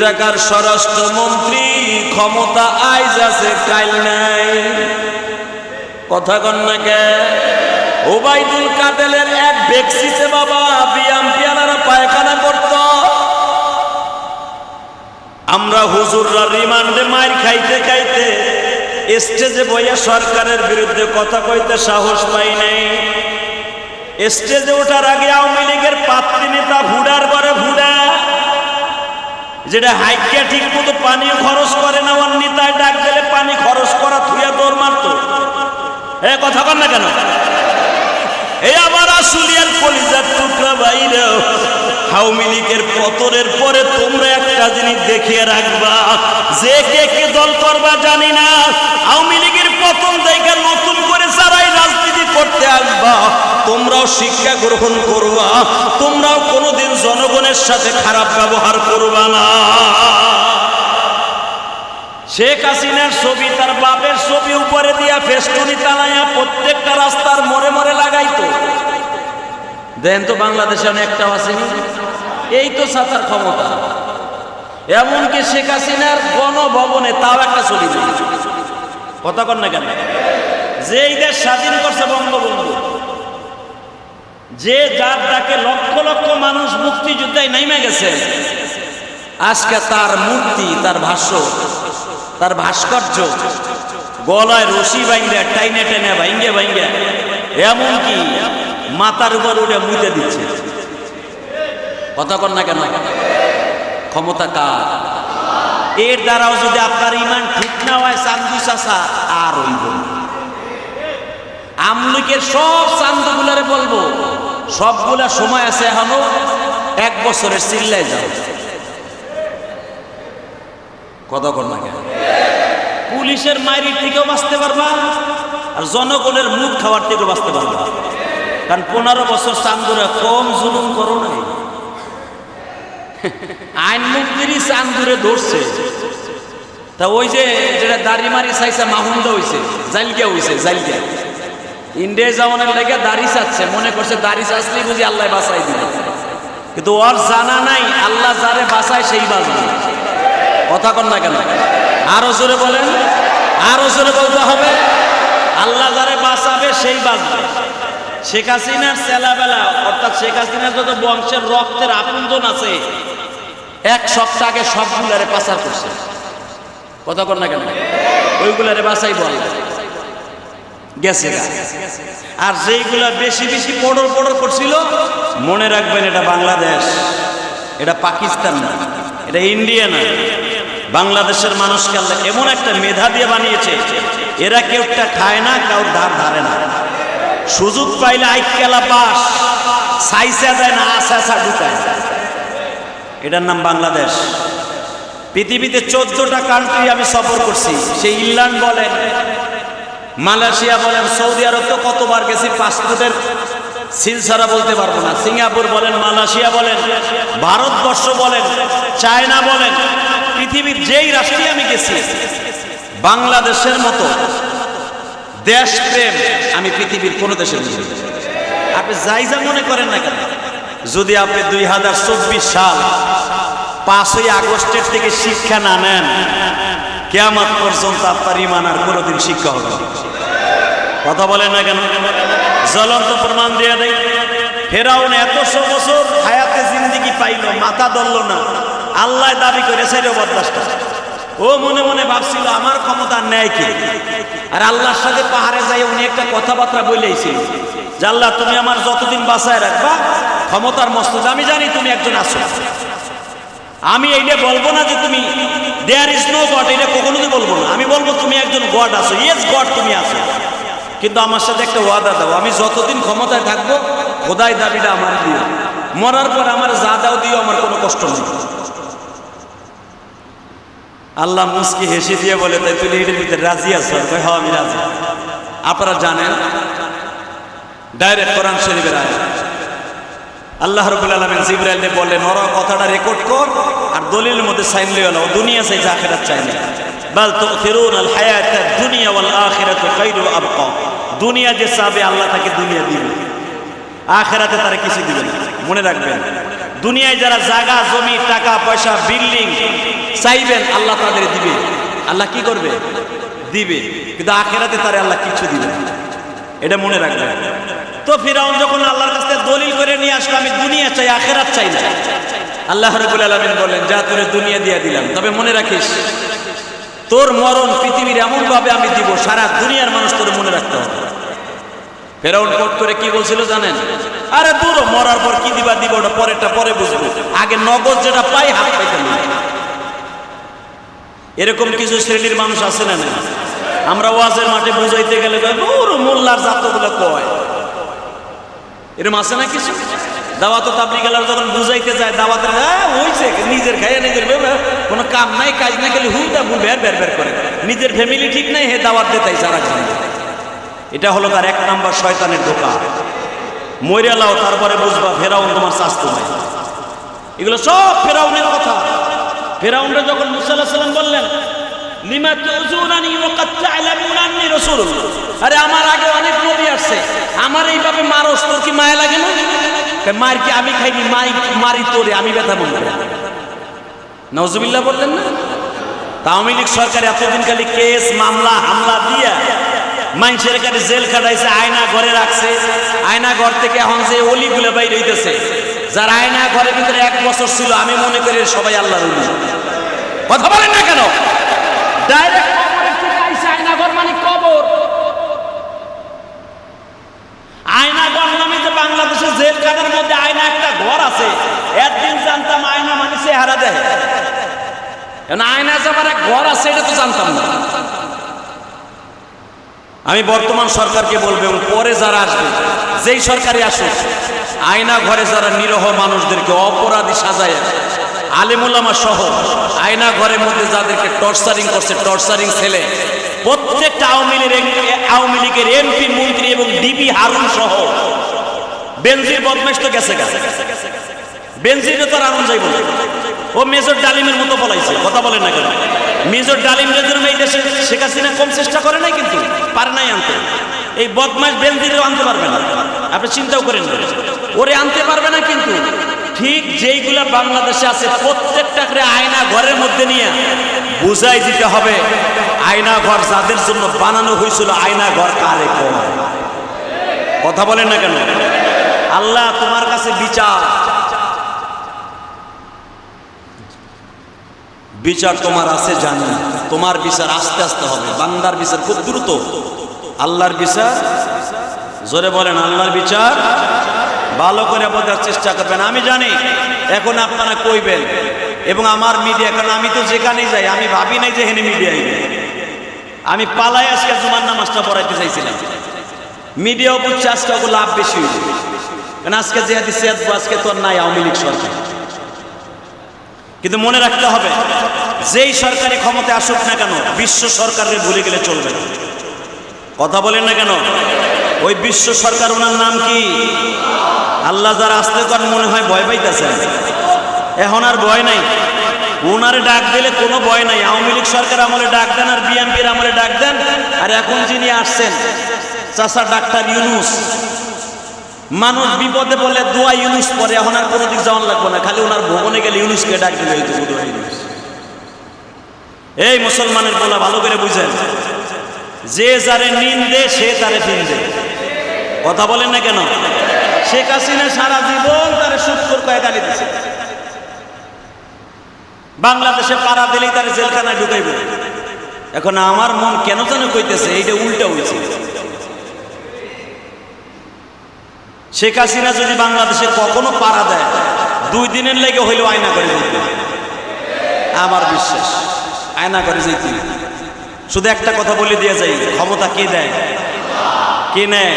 টাকার স্বরাষ্ট্রমন্ত্রী ক্ষমতা আইজ আছে কাইল নাই, কথা কন না কে? ওবাইদুল কাদেরের এক বেক্সিতে বাবা বিএমপিয়ালারা পায়খানা করত, আমরা হুজুররা রিমান্ডে মার খাইতে খাইতে স্টেজে বইয়া সরকারের বিরুদ্ধে কথা কইতে সাহস পাই নাই। স্টেজে ওঠার আগে আওয়ামী লীগের পাত্রী নেতা ভুডার করে ভুডা, যেটা হাইকা ঠিক মতো পানিও খরচ করে না, ওর নেতায় ডাক দিলে পানি খরচ করা থুয়া দৌড় মারতো। কথা কন না কেন? এই আবার আসুলিয়ার কলিজার টুকরা বাইরে, আওয়ামী লীগের পতনের পরে তোমরা একটা জিনিস দেখিয়ে রাখবা, যে কে কে দল করবা জানি না, আওয়ামী লীগের পতন দেখে নতুন করে যারাই রাজনীতি করতে আসবা তোমরাও শিক্ষা গ্রহণ করবা, তোমরাও কোনোদিন জনগণের সাথে খারাপ ব্যবহার করবা না। শেখ হাসিনার ছবি তার বাপের ছবি উপরে দিয়া ফেস্টুনি টানাইয়া প্রত্যেকটা রাস্তার মোড়ে মোড়ে লাগাইতো। দেন তো বাংলাদেশে অনেকটাও আসেনি, এই তো ছাতার ক্ষমতা। এমনকি শেখ হাসিনার গণভবনে তাও একটা ছবি নেই, কথা কন না কেন? যে এই দেশ স্বাধীন করছে বঙ্গবন্ধু, যে যার ডাকে লক্ষ লক্ষ মানুষ মুক্তিযুদ্ধে নেমে গেছে, আজকে তার মূর্তি, তার ভাষ্য, তার ভাস্কর্য গলায় রশি বাইঙ্গা টাইনে টেনে বাইঙ্গে বাইঙ্গে এমনকি মাথার উপর উঠে মুতে দিচ্ছে, কথা কন না কেন? ক্ষমতা কার? এর দ্বারাও যদি আপনার ইমান ঠিক না হয় চান্দু চাষা আর হইব। আমলিকের সব চান্দুগুলারে বলবো সবগুলা সময় আছে এখনো, 1 বছরের চিল্লায় যাও, কথা কন না কেন? পুলিশের মাইরির থেকেও বাঁচতে পারবা আর জনগণের মুখ খাওয়ার থেকেও বাঁচতে পারবা, কারণ 15 বছর চান্দুরে কম জুলুম করো নাই। আইন মুক্তিরই চান্দুরে ধরছে, তা ওই যে যেটা দাড়ি মারি চাইছে মাহুন্দা হয়েছে, জাইলগিয়া হয়েছে, জাইলগিয়া ইন্ডিয়া জামানের লেগে দাড়ি চাচ্ছে, মনে করছে দাড়ি চাচ্লেই বুঝি আল্লাহ বাঁচাই দিবে, কিন্তু ওর জানা নাই আল্লাহ যারে বাঁচায় সেই বাঁচবে, কথা কন না কেন? আরো জোরে বলেন, আরো জোরে বলতে হবে, আল্লাহ যারে বাঁচাবে সেই বাঁচবে। শেখ হাসিনার ছেলেবেলা অর্থাৎ শেখ হাসিনার যত বংশের রক্তের আপনজন আছে 1 সপ্তাহ আগে সবগুলারে পাচার করছে, কথা কন না কেন? ওইগুলারে বাঁচাই বল গেছে, আর যেইগুলা বেশি বেশি পড়র পড়র করছিল মনে রাখবেন এটা বাংলাদেশ, এটা পাকিস্তান না, এটা ইন্ডিয়া না। বাংলাদেশের মানুষকে আল্লাহ এমন একটা মেধা দিয়ে বানিয়েছে, এরা কেউটা খায় না, কাউর ধার ধারে না, সুযোগ পাইলে আইকেলা পাস সাইসা যায় না, আসা ঢুকায়। এটার নাম বাংলাদেশ। পৃথিবীতে 14টা কান্ট্রি আমি সফর করছি, সেই ইংল্যান্ড বলেন, মালয়েশিয়া বলেন, সৌদি আরব তো কতবার গেছি, পাসপোর্টের সিল ছাড়া বলতে পারবো না, সিঙ্গাপুর বলেন, মালয়েশিয়া বলেন, ভারতবর্ষ বলেন, চায়না বলেন, পৃথিবীর যেই রাষ্ট্রে আমি গেছি বাংলাদেশের মতো দেশপ্রেম আমি পৃথিবীর কোনো দেশে দেখিনি। আপনি যাই যা মনে করেন না কেন, যদি আপনি 2024 সাল 5ই আগস্টের থেকে শিক্ষা না নেন, কিয়ামত পর্যন্ত আপনার ঈমান আর কোনোদিন শিক্ষা হবে না, কথা বলেন না কেন? জ্বলন্ত প্রমাণ দিয়ে দেয়, ফেরাউন 100 বছর হায়াতে জিন্দেগি পাইল, মাথা ধরল না, আল্লাহ দাবি করে ছেড়ে বরদাস্ত। ও মনে মনে ভাবছিল আমার ক্ষমতা নেয় কি, আর আল্লাহর সাথে পাহাড়ে যাই উনি একটা কথাবার্তা বলেছিল যে আল্লাহ তুমি আমার যতদিন বাঁচায় রাখবা ক্ষমতার মস্তদে, আমি জানি তুমি একজন আছো, আমি এইটা বলবো না যে তুমি দেয়ার ইজ নো গড, এটা কখনোই বলবো না, আমি বলবো তুমি একজন গড আছো, ইয়েস গড তুমি আছো, কিন্তু আমার সাথে একটা ওয়াদা দাও, আমি যতদিন ক্ষমতায় থাকবো খোদাই দাবিটা আমার দিও, মরার পর আমার যা দাও দিও, আমার কোনো কষ্ট নেই। আল্লাহ মুস্কি হেসে দিয়ে বলে, তাই তুই এটার ভিতরে রাজি আছো? হ্যাঁ আমি রাজি। আপনারা জানেন ডাইরেক্ট কোরআন শরীফের আয়াত, আল্লাহ রাব্বুল আলামিন জিবরাইলকে বললেন ওরা কথাটা রেকর্ড কর আর দলিলের মধ্যে সাইন লিয়ে নাও, দুনিয়া চাই আখিরাত চাই না, বাল তুথিরুনাল হায়াতাদ দুনিয়া ওয়াল আখিরাতু খায়রু আবকা, দুনিয়া যে চাবে আল্লাহ তাকে দুনিয়া দিবে, আখিরাতে তার কিছু দিবে না, মনে রাখবেন। দুনিয়ায় যারা জায়গা জমি টাকা পয়সা বিল্ডিং চাইবেন আল্লাহ তাদের দিবে। আল্লাহ কি করবে? দিবে। কিন্তু আখিরাতে তারে আল্লাহ কিছু দিবে না, এটা মনে রাখবেন। তো ফিরাউন যখন আল্লাহর কাছ থেকে দলিল করে নিয়ে আসলো আমি দুনিয়া চাই আখিরাত চাই না, আল্লাহ রাব্বুল আলামিন বলেন যা তোরে দুনিয়া দিয়ে দিলাম, তবে মনে রাখিস তোর মরণ পৃথিবীর এমন ভাবে আমি দিব সারা দুনিয়ার মানুষ তোর মনে রাখতে হবে। ফেরাউন কোট করে কি বলছিল জানেন? আরে দূর, মরার পর কি দিবা দিব ওটা পরেরটা পরে বুঝবো, আগে নগদ যেটা পাই হাত পাইতে নেই। এরকম কিছু শ্রেণীর মানুষ আছে না? আমরা ওয়াজের মাঠে বুঝাইতে গেলে দূর মোল্লার জাতগুলো কয়, এরকম আছে না কিছু? দাওয়াত তাবলীগের যখন বুঝাইতে যায় দাওয়াতের হইছে নিজের খাইয়া নিজের কোনো কাম নাই কাজ না গেলে হুদা বের বের বের করে, নিজের ফ্যামিলি ঠিক নাই হে দাওয়াত দেতাই সারা খান। এটা হলো তার এক নাম্বার শয়তানের ধোঁকা। মইরা লাও তারপরে বুঝবা ফেরাউন তোমার শাস্তি নাই। এগুলো সব ফেরাউনের কথা। ফেরাউনরা যখন মুসা আলাইহিস সালাম বললেন লিমা তুযুনানি ওয়া ক্বাদ তা'লামুনা আন্নী রাসূলুল্লাহ, আরে আমার আগে অনেক নবী আসছে, আমার এইভাবে মারস, তোর কি মায়া লাগে না? মার কি আমি খাইনি, মারি তোরে, আমি ব্যথা মনে করি। নাউজুবিল্লাহ বললেন না? আওয়ামী লীগ সরকার এতদিন খালি কেস মামলা হামলা দিয়া মানুষের কাছে জেল খাটাইছে, আয়না ঘরে রাখছে। আয়না ঘর থেকে এখন যে অলিগুলো বাইরে হইতেছে, যার আয়না ঘরের ভিতরে 1 বছর ছিল, আমি মনে করি সবাই আল্লাহর ওলি। কথা বলেন না কেন? ডাইরেক্ট কবরের থেকে আইছে আয়না ঘর, মানে কবর। আয়না ঘর নামে যে বাংলাদেশের জেলখানার মধ্যে আয়না একটা ঘর আছে, একদিন জানতাম আয়না মানে চেহারা দেয়, আয়না যে আমার এক ঘর আছে এটা তো জানতাম না। আমি বর্তমান সরকারকে বলবো এবং পরে যারা আসবে, যেই সরকারে আসুক, আয়না ঘরে যারা নিরহ মানুষদেরকে অপরাধী সাজায়, আলেম ওলামা সহ আয়না ঘরের মধ্যে যাদেরকে টর্চারিং করছে, টর্চারিং ছেলে, প্রত্যেকটা আওয়ামী লীগের এমপি মন্ত্রী এবং ডিবি হারুন সহ বেনজির বদমাইশ তো গেছে গেছে, বেনজিরে তো আর আনন্দ যাইব না, ও মেজর ডালিমের মতো বলাইছে। কথা বলেন না কেন? মেজর ডালিমের জন্য এই দেশে শেখ হাসিনা কম চেষ্টা করে নাই, কিন্তু পারে নাই আনতে। এই বদমাইশ বেনজিরেও আনতে পারবে না, আপনি চিন্তাও করেন না, ওরে আনতে পারবে না। কিন্তু ঠিক যেইগুলা বাংলাদেশে আছে প্রত্যেকটা করে আয়না ঘরের মধ্যে নিয়ে বুঝাই দিতে হবে আয়না ঘর যাদের জন্য বানানো হয়েছিল, আয়না ঘর কারে কয়। কথা বলেন না কেন? আল্লাহ তোমার কাছে বিচার, বিচার তোমার আছে জানি, তোমার বিচার আস্তে আস্তে হবে। বান্দার বিচার খুব দ্রুত, আল্লাহর বিচার, জোরে বলেন আল্লাহর বিচার ভালো করে বোঝার চেষ্টা করবেন। আমি জানি এখন আপনারা কইবেন, এবং আমার মিডিয়া, কারণ আমি তো যেখানেই যাই আমি ভাবি নাই যে হেনে মিডিয়ায় আমি পালাই আজকে জুমার নামাজটা পড়াইতে চাইছিলাম, মিডিয়াও বুঝছে আজকে ওগুলো লাভ বেশি হইল, কারণ আজকে যে দিচ্ছে আজকে তো আর নাই আওয়ামী লীগ সরকার। কিন্তু মনে রাখতে হবে যেই সরকারি ক্ষমতায় আসুক না কেন, বিশ্ব সরকারের ভুলে গেলে চলবে না। কথা বলেন না কেন? ওই বিশ্ব সরকার, ওনার নাম কি? আল্লাহ। যারা আসতে করেন মনে হয় ভয় পাইতেছেন, এখন আর ভয় নাই। ওনারে ডাক দিলে কোনো ভয় নাই। আওয়ামী লীগ সরকার আমলে ডাক দেন আর বিএনপির আমলে ডাক দেন, আর এখন যিনি আসছেন চাচা ডাক্তার ইউনূস, মানুষ বিপদে বলে দোয়া ইউনূস পরে, এখন আর কোনো দিক যাওয়ান লাগবে না, খালি ওনার ভবনে গেলে ইউনূসকে ডাক দিলে হইতো দোয়া ইউনূস। এই মুসলমানের বলা ভালো করে বুঝেন, যে যারে নিন্দে সে তারে ফিন্দে। কথা বলেন না কেন? শেখ হাসিনা সারা জীবন তারে সুৎখোর কয়ে গালি দিছে, বাংলাদেশে পাড়া দিলেই তারে জেলখানায় ঢুকাইব। এখন আমার মন কেন যেন কইতেছে এইটা উল্টা হয়েছে। শেখ হাসিনা যদি বাংলাদেশে কখনো পাড়া দেয়, 2 দিনের লেগে হইলেও আয়না করে যেতে, আমার বিশ্বাস আয়না করে যেতে। শুধু একটা কথা বলে দিয়ে যাই, ক্ষমতা কে দেয়? কে নেয়?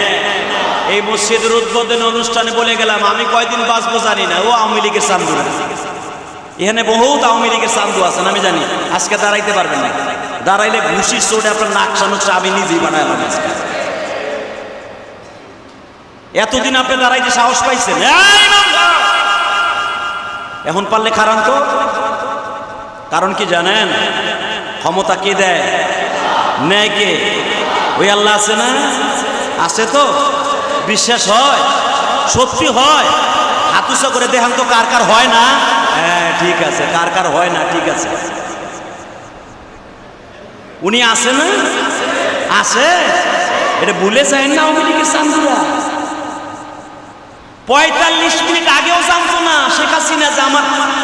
এই মসজিদের উদ্বোধন অনুষ্ঠানে বলে গেলাম আমি কয়দিন বাঁচবো জানি না, ও আওয়ামী লীগের চান্দু, এখানে বহুত আওয়ামী লীগের চান্দু আছেন আমি জানি, আজকে দাঁড়াইতে পারবেন না, দাঁড়াইলে ঘুষির চোটে আপনার নাকশা আমি নিজেই বানাইলাম। এতদিন আপনি দাঁড়াইতে সাহস পাইছেন, এখন পারলে খারান তো। কারণ কি জানেন? ক্ষমতা কে দেয়? নেয় কে? ওই আল্লাহ আছে না? আছে তো? বিশ্বাস হয়? সত্যি হয়? হাত হাত উঁচা করে দেখান তো কার কার হয় না। হ্যাঁ ঠিক আছে, কার কার হয় না, ঠিক আছে। উনি আসে না, আসে, এটা ভুলে যায় না আওয়ামী লীগের চান্দুরা। 45 মিনিট আগেও জানতো না শেখ হাসিনা যে আমার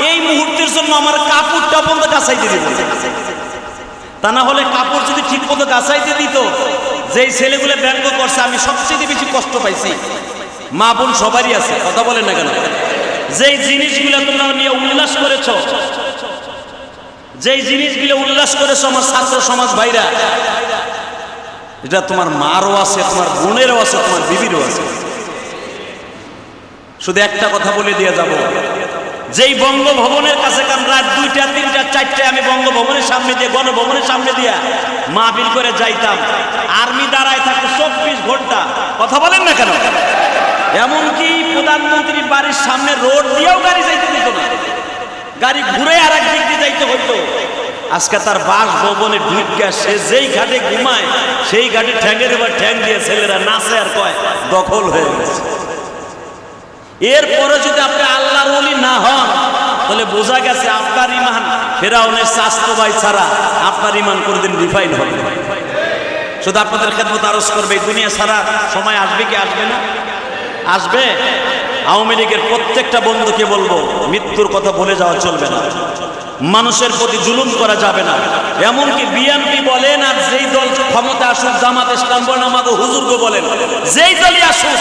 এই মুহূর্তের জন্য আমার কাপড়টা বন্ধ গাছাইতে দিত। তা না হলে কাপড় যদি ঠিক মতো গাছাইতে দিত, যেই ছেলেগুলো ব্যঙ্গ করছে আমি সবচেয়ে বেশি কষ্ট পাইছি। মা বোন সবারই আছে, কথা বলেন না কেন? যেই জিনিসগুলো তোমরা নিয়ে উল্লাস করেছ, যেই জিনিসগুলো উল্লাস করেছো আমার ছাত্র সমাজ ভাইরা, এটা তোমার মারও আছে, তোমার বোনেরও আছে, তোমার বিবিরও আছে। শুধু একটা কথা বলে দিয়ে যাব, যেই বঙ্গভবনের কাছে কান রাত 2টা 3টা 4টায় আমি বঙ্গভবনের সামনে দিয়ে, গণভবনের সামনে দিয়া মাহফিল করে যাইতাম, আর্মি দাঁড়ায় থাকতো 24 ঘন্টা। কথা বলেন না কেন? এমনকি প্রধানমন্ত্রীর বাড়ির সামনে রোড দিয়েও গাড়ি যাইতে দিত না, গাড়ি ঘুরে আর এক দিক দিয়ে যাইতে হইতো। আজকে তার বাসভবনে ঢুকিয়া সে যেই ঘাটে ঘুমায় সেই ঘাটে ঠ্যাঙের এবার ঠ্যাং দিয়ে ছেলেরা নাচে আর কয় দখল হয়ে গেছে। এরপরে যদি আপনি আল্লাহর ওলি না হন, তাহলে বোঝা গেছে আপনার ইমান ফেরাউনের স্বাস্থ্য ভাই ছাড়া আপনার ইমান কোনদিন রিফাইন হবে। শুধু আপনাদের খেদমত আরজ করবে, দুনিয়া ছাড়া সময় আসবে কি আসবে না? আসবে। আওয়ামী লীগের প্রত্যেকটা বন্ধুকে বলবো, মৃত্যুর কথা বলে যাওয়া চলবে না, মানুষের প্রতি জুলুম করা যাবে না। এমনকি বিএনপি বলেন আর যেই দল ক্ষমতা আসুক, জামাত ইসলাম বলেন, আমাকে হুজুরকে বলেন, যেই দলই আসুক,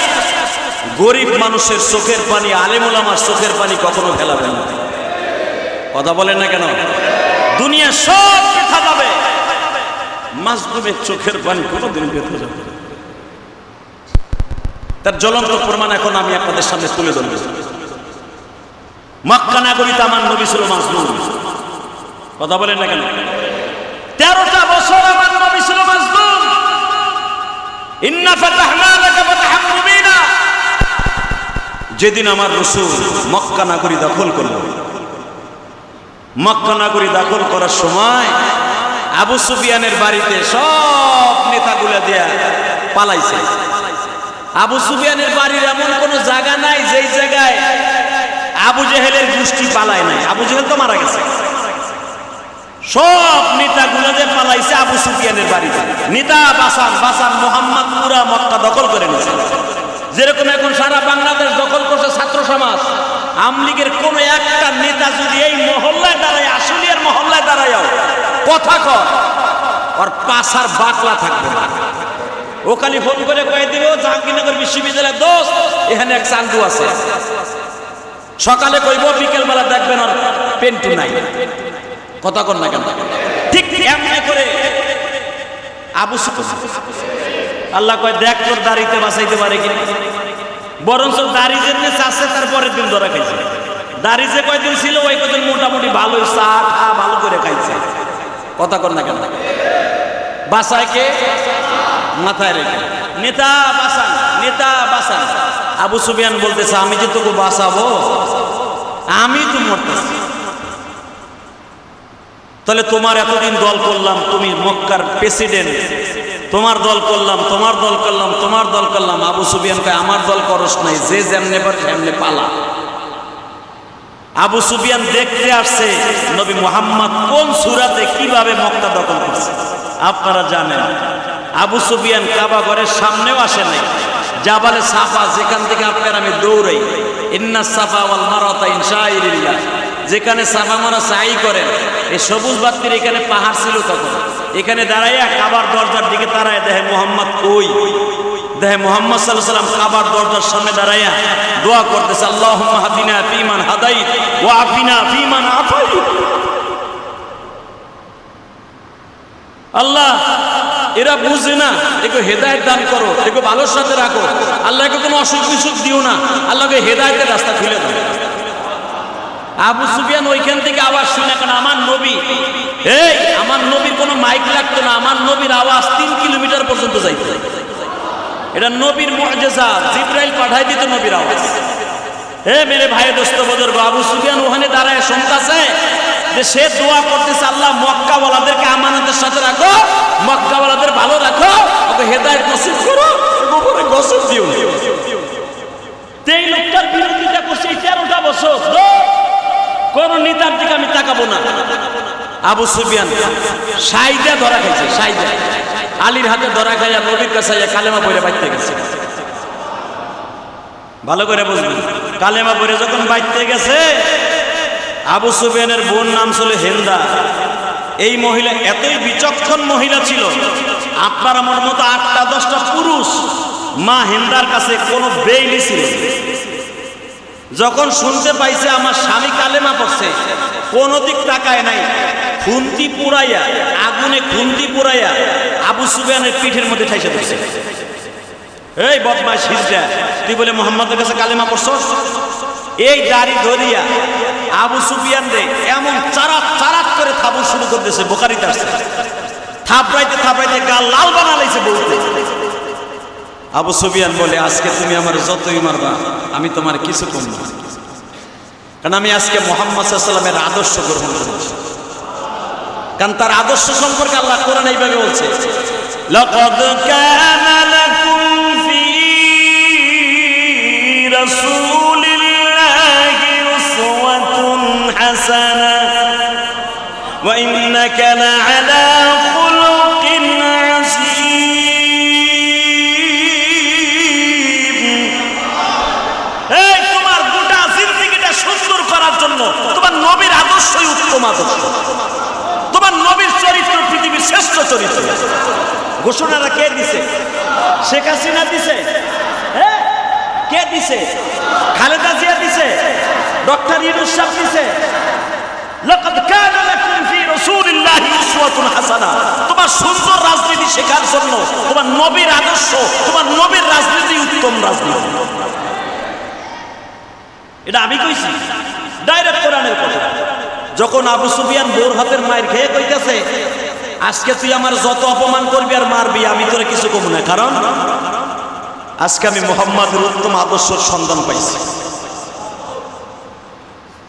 গরিব মানুষের চোখের পানি, আলেম ওলামার চোখের পানি কখনো ফেলাবে না। কথা বলেন না কেন? দুনিয়া সব দেখা যাবে, মাজলুমের চোখের পানি কোনোদিন বেঁধে যাবে। তার জ্বলন্ত প্রমাণ এখন আমি আপনাদের সামনে তুলে ধরব। মক্কা নগরীতে আমার নবী ছিল মাজলুম। কথা বলেন না কেন? 13টা বছর আমার নবী ছিল মাজলুম। ইন্না ফাতাহনা লাকা ফাতহাম মুবিনা। যেদিন আমার রাসূল মক্কা নগরী দখল করল, মক্কা নগরী দখল করার সময় আবু সুফিয়ানের বাড়িতে সব নেতাগুলো দিয়া পালাইছে। আবু সুফিয়ানের বাড়ির এমন কোন জায়গা নাই যেই জায়গায় আবু জেহেলের গোষ্ঠী পালায় নাই। আবু জেহেল তো মারা গেছে, সব নেতাগুলো যে পালাইছে আবু সুফিয়ানের বাড়িতে। নেতা বাসান মোহাম্মদ পুরা মক্কা দখল করে নিয়েছে। যেরকম এখন সারা বাংলাদেশ দখল করছে ছাত্র সমাজ, আওয়ামী লীগের কোন একটা নেতা যদি এই মহল্লায় দাঁড়ায়, আশুলিয়ার মহল্লায় দাঁড়ায়ও কথা কর, ওর পাশার বাকলা থাকবে না। ও খালি ফোন করে কয়ে দিব জাহাঙ্গীরনগর বিশ্ববিদ্যালয়ের দোস্ত এখানে এক চান্দু আছে, সকালে কইব বিকেল বেলা দেখবেন আর পেন্টু নাই। কথা কর না কেন? ঠিক এমনি করে আবু সুফিয়ান, আল্লাহ কয় দেখ তোর দাড়িতে বাঁচাইতে পারে কিনা। বরঞ্চ দাড়ি যেদিন চাচ্ছে তারপরের দিন ধরা খাইছে। দাড়ি যে কয়দিন ছিল ওই কদিন মোটামুটি ভালো চা খা ভালো করে খাইছে। কথা কর না কেন? বাসায় কে? মাথায় রেখে নেতা বাসান, নেতা বাসান। আবু সুফিয়ান বলতেছে আমি যে তোকে বাঁচাবো, আমি তো মরতেছি। তাহলে তোমার এতদিন দল করলাম, তুমি মক্কার প্রেসিডেন্ট, তোমার দল করলাম, তোমার দল করলাম, তোমার দল করলাম। আবু সুফিয়ান কয় আমার দল করস নাই, যে যেমনে পারে সেমনে পালা। আবু সুফিয়ান দেখতে আসছে নবী মুহাম্মদ কোন সূরাতে কিভাবে মক্কা দখল করছে। আপনারা জানেন আবু সুফিয়ান কাবা ঘরের সামনেও আসে নাই, জাবালে সাফা যেখান থেকে আপনার আমি দৌড়াই, ইন্নাস সাফা ওয়াল মারওয়াতা মিন শাআইরিল্লাহ, যেখানে সাফা মারা সাই করেন, এই সবুজ বাতির এখানে পাহাড় ছিল তখন। এখানে দাঁড়াইয়া কাবার দরজার দিকে দাঁড়ায় দেখে মুহাম্মদ কই, দেখে মুহাম্মদ সাল্লাল্লাহু আলাইহি ওয়াসাল্লাম কাবার দরজার সামনে দাঁড়াইয়া দোয়া করতেছে আল্লাহুম্মা হাদিনা ফীমান হাদাইত ওয়া আফিনা ফীমান আফাইত। আল্লাহ এরা বুঝে না, একে হেদায়েত দান করো, একে ভালোর সাথে রাখো। আল্লাহকে কোনো অসুখ বিসুখ দিও না, আল্লাহকে হেদায়েতের রাস্তা খুলে দাও। আবু সুফিয়ান ওইখান থেকে আওয়াজ শুনে, কারণ আমার নবী, এই আমার নবীর কোনো মাইক লাগতো না, আমার নবীর আওয়াজ 3 কিলোমিটার পর্যন্ত যাইতো। এটা নবীর মুআজিজা, জিবরাইল পাঠাই দিত নবীর আওয়াজ। হে মেরে ভাই দোস্ত বুজুর্গ, আবু সুফিয়ান ওখানে দাঁড়ায় শুনতেছে যে সে দোয়া করতেছে আল্লাহ মক্কাওয়ালাদেরকে আমানতের সাথে রাখো, মক্কাওয়ালাদের ভালো রাখো, ওকে হেদায়েত নসিব করো, উপরে গসব দিও। এই লোকটার বিরোধিতা করছে 13 না। আবু সুফিয়ান সাইদা ধরা খাইছে, সাইদা আলীর হাতে ধরা খাইয়া নবীর কাছে কালেমা পড়ে বাইতে গেছে। ভালো করে বুঝবেন, কালেমা পড়ে যখন বাইতে গেছে, আবু সুফিয়ানের বোন নাম ছিল হিন্দা। এই মহিলা এতই বিচক্ষণ মহিলা ছিল, আপনার আমার মতো 8টা-10টা পুরুষ মা হিন্দার কাছে কোনো বেইলি ছিল। যখন শুনতে পাইছে আমার স্বামী কালেমা পড়ছে, কোনো দিক তাকায় নাই, খুন্তি পুরাইয়া, আগুনে খুন্তি পুরাইয়া আবু সুফিয়ানের পিঠের মধ্যে ঠাইসা দিয়েছে। এই বদমাশ হিজড়া, তুই বলে মুহাম্মাদের কাছে কালেমা পড়ছস? এই দাড়ি ধরিয়া আবু সুফিয়ান রে এমন চারাত চারাত করে থাবু শুরু করতেছে। বুখারীতে আসছে, থাপড়াইতে থাপড়াইতে গাল লাল বানালাইছে বলতে। আবু সুফিয়ান বলে, আজকে তুমি আমার যতই মারবা আমি তোমার কিছু কম না, কারণ আমি আজকে মুহাম্মদ সাল্লাল্লাহু আলাইহি ওয়াসাল্লামের আদর্শ গ্রহণ করেছি। কারণ তার আদর্শ সম্পর্কে আল্লাহ কোরআনে এইভাবে বলছে, লাকাদ কানা লাকুম ফি রাসূলিল্লাহি উসওয়াতুন হাসানাহ ওয়া ইন্নাকা লাআলা খুলুকিন আযীম। এই তোমার গোটা জিন্দেগিটা সুন্দর করার জন্য তোমার নবীর আদর্শই উত্তম আদর্শ, তোমার নবীর চরিত্র পৃথিবীর শ্রেষ্ঠ চরিত্র। ঘোষণাটা কে দিছে? শেখ হাসিনা দিছে? হ্যাঁ, কে দিছে? খালেদা জিয়া দিছে? ডক্টর ইউনূস সাহেব দিছে? লাকাদ কানা লাকুম ফি রাসূলিল্লাহি উসওয়াতুন হাসানাহ। তোমার সুন্দর রাজনীতি শেখার জন্য তোমার নবীর আদর্শ, তোমার নবীর রাজনীতি উত্তম রাজনীতি। এটা আমি কইছি, ডাইরেক্ট কোরআনের কথা। যখন আবু সুফিয়ান বোর হাতের মায়ের খেয়ে কইতেছে, আজকে তুই আমার যত অপমান করবি আর মারবি আমি তোরে কিছু কম না, কারণ আজকে আমি মুহাম্মাদের উত্তম আদর্শের সন্ধান পাইছি।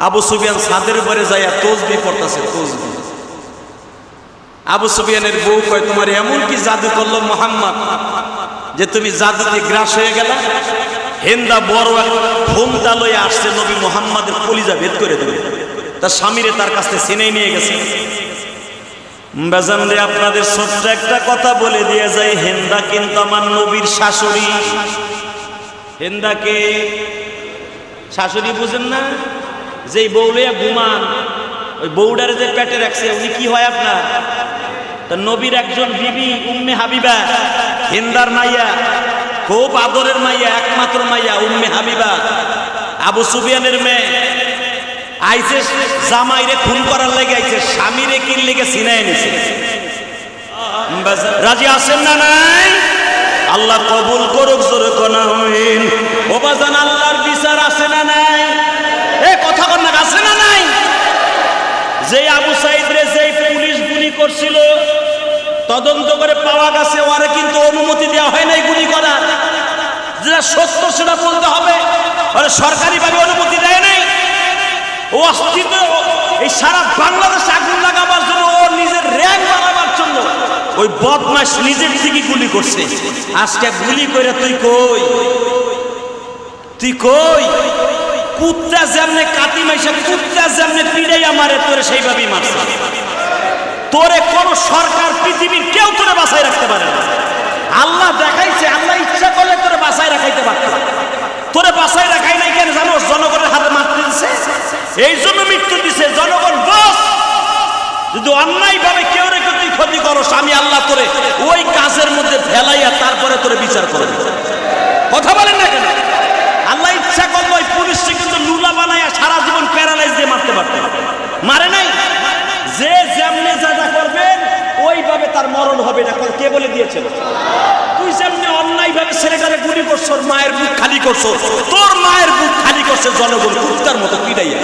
আবু সুফিয়ান ছাদের উপরে যাইয়া তসবিহ পড়তেছে, তসবিহ। আবু সুফিয়ানের বউ কয়, তোমার এমন কি জাদু করলো মুহাম্মদ যে তুমি জাদুতে গ্রাস হয়ে গেলা? হিন্দা বড় এক ঘুমটা লইয়া আসছে, নবী মুহাম্মাদের কলিজা ভেদ করে দেবে। তার স্বামীরে তার কাছ থেকে ছিনাই নিয়ে গেছে। বেজান রে, আপনাদের ছোট্ট একটা কথা বলে দিয়ে যাই, হিন্দা কিন্তু আমার নবীর শাশুড়ি। হিন্দাকে শাশুড়ি বুঝেন না? যেই বউলিয়া ঘুমান, ওই বউডারে যে পেটে রাখছে উনি কি হয় আপনার? তা নবীর একজন বিবি উম্মে হাবিবা, হিন্দার মাইয়া, খুব আদরের মাইয়া, একমাত্র মাইয়া উম্মে হাবিবা, আবু সুফিয়ানের মেয়ে। আইছে জামাইরে খুন করার লেগে, আইছে স্বামীরে কিন লেগে ছিনাই নিছে। রাজি আছেন না নাই? আল্লাহ কবুল করুক, জোরে কোনা হইন। ও বাজান, আল্লাহর বিচার আছে না নাই? এ কথা বল না, আছে না নাই? যে আবু সাইদ রে যেই পুলিশ গুলি করছিল, তদন্ত করে পাওয়া গেছে ওরে কিন্তু অনুমতি দেওয়া হয় নাই গুলি করার। যেটা সত্য সেটা বলতে হবে, ওরে সরকারিভাবে অনুমতি দেয় নাই। ও অস্তিত্ব এই সারা বাংলাদেশ আগুন লাগাবার জন্য, ও নিজের র্যাঙ্ক বাড়াবার জন্য ওই বদমাশ নিজের থেকে গুলি করছে। আজকে গুলি করে তুই কই? তুই কই? কুত্তা যেমনে কাটি মাইসা, কুত্তা যেমনে পিড়াইয়া মারে, তোরে সেইভাবেই মারছে। তোরে কোন সরকার পৃথিবীর কেউ তোরে বাঁচাই রাখতে পারে না। আল্লাহ দেখাইছে, আল্লাহ ইচ্ছা করলে তোরে বাঁচাই রাখাইতে পারত। তোরে বাঁচাই রাখাই নাই কেন জানো? জনগণের হাতে মারতে দিছে, এই জন্য মৃত্যু দিছে। জনগণ বস, যদি অন্যায় ভাবে কেউ রেখে তুই ক্ষতি করস, আমি আল্লাহ তোরে ওই কাজের মধ্যে ফেলাইয়া তারপরে তোরে বিচার করে। কথা বলেন না কেন? আল্লাহ ইচ্ছা করলো ওই পুলিশকে কিন্তু লুলা বানাইয়া সারা জীবন প্যারালাইজ দিয়ে মারতে পারত, মারে নাই। যে যেমনে যা করবেন ওইভাবে তার মরণ হবে। এটা কে বলে দিয়েছিল? তুই যেমনি অন্যায় ভাবে ছেলেটারে গুলি করছো, মায়ের বুক খালি করছো, তোর মায়ের বুক খালি করছে জনগণ কুত্তার মতো পিটাইয়া।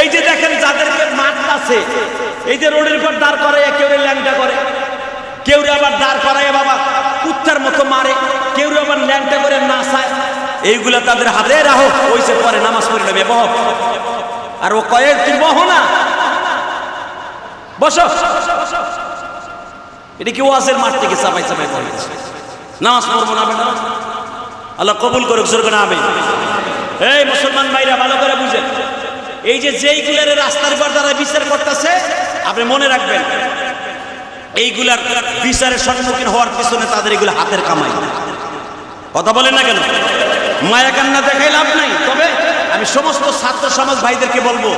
এই যে দেখেন যাদেরকে মারতাছে, এই যে রোডের উপর দাঁড় করাইয়া কেউ ল্যাংটা করে, কেউ আবার দাঁড় করাইয়া বাবা কুত্তার মতো মারে, কেউ আবার ল্যাংটা করে নাচায়। এইগুলা তাদের হাতে রাখো, ওইসে পরে নামাজ পড়ে নেবে বহ। আর ও কয়ে তুই বহ না, বসো। এটা কি ওয়াজের মাঠ থেকে চাপাই চাপাই পড়ে নামাজ পড়বো না বেটা? আল্লাহ কবুল করুক, জোর করে আমিন। এই মুসলমান ভাইরা ভালো করে বুঝেন, এই যে যেইগুলার রাস্তার পর দ্বারা বিচার করতেছে, আপনি মনে রাখবেন এইগুলার বিচারের সম্মুখীন হওয়ার পিছনে তাদের এগুলো হাতের কামাই। কথা বলেন না কেন? মায়া কান্না দেখাই লাভ নাই। তবে আমি সমস্ত ছাত্র সমাজ ভাইদেরকে বলবো,